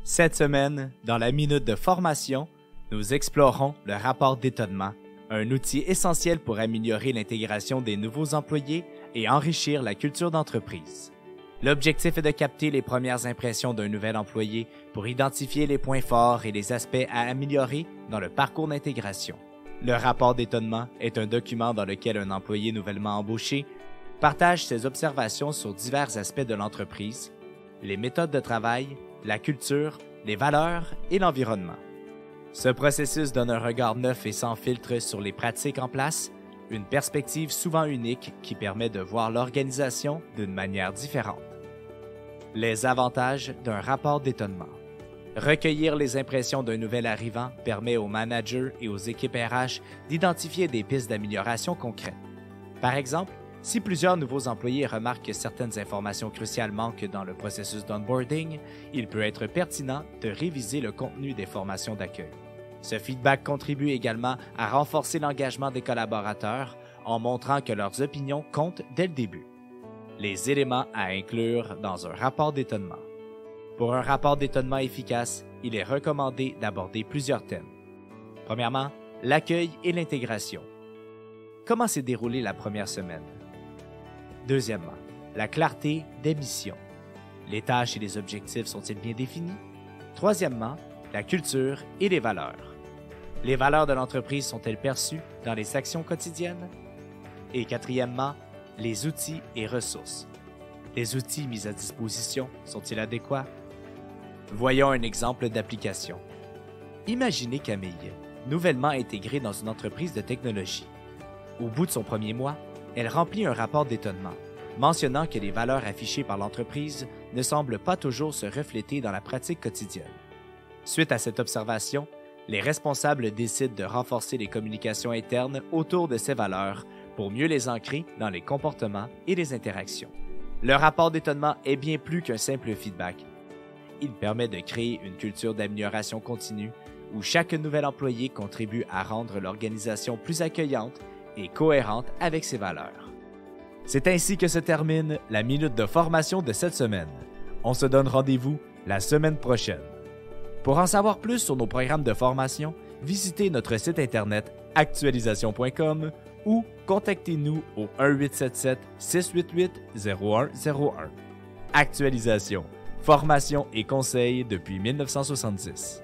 Cette semaine, dans la minute de formation, nous explorons le rapport d'étonnement, un outil essentiel pour améliorer l'intégration des nouveaux employés et enrichir la culture d'entreprise. L'objectif est de capter les premières impressions d'un nouvel employé pour identifier les points forts et les aspects à améliorer dans le parcours d'intégration. Le rapport d'étonnement est un document dans lequel un employé nouvellement embauché partage ses observations sur divers aspects de l'entreprise, les méthodes de travail, la culture, les valeurs et l'environnement. Ce processus donne un regard neuf et sans filtre sur les pratiques en place, une perspective souvent unique qui permet de voir l'organisation d'une manière différente. Les avantages d'un rapport d'étonnement. Recueillir les impressions d'un nouvel arrivant permet aux managers et aux équipes RH d'identifier des pistes d'amélioration concrètes. Par exemple, si plusieurs nouveaux employés remarquent que certaines informations cruciales manquent dans le processus d'onboarding, il peut être pertinent de réviser le contenu des formations d'accueil. Ce feedback contribue également à renforcer l'engagement des collaborateurs en montrant que leurs opinions comptent dès le début. Les éléments à inclure dans un rapport d'étonnement. Pour un rapport d'étonnement efficace, il est recommandé d'aborder plusieurs thèmes. Premièrement, l'accueil et l'intégration. Comment s'est déroulée la première semaine? Deuxièmement, la clarté des missions. Les tâches et les objectifs sont-ils bien définis? Troisièmement, la culture et les valeurs. Les valeurs de l'entreprise sont-elles perçues dans les actions quotidiennes? Et quatrièmement, les outils et ressources. Les outils mis à disposition sont-ils adéquats? Voyons un exemple d'application. Imaginez Camille, nouvellement intégrée dans une entreprise de technologie. Au bout de son premier mois, elle remplit un rapport d'étonnement, mentionnant que les valeurs affichées par l'entreprise ne semblent pas toujours se refléter dans la pratique quotidienne. Suite à cette observation, les responsables décident de renforcer les communications internes autour de ces valeurs pour mieux les ancrer dans les comportements et les interactions. Le rapport d'étonnement est bien plus qu'un simple feedback. Il permet de créer une culture d'amélioration continue où chaque nouvel employé contribue à rendre l'organisation plus accueillante et cohérente avec ses valeurs. C'est ainsi que se termine la minute de formation de cette semaine. On se donne rendez-vous la semaine prochaine. Pour en savoir plus sur nos programmes de formation, visitez notre site internet actualisation.com ou contactez-nous au 1-877-688-0101. Actualisation, formation et conseils depuis 1970.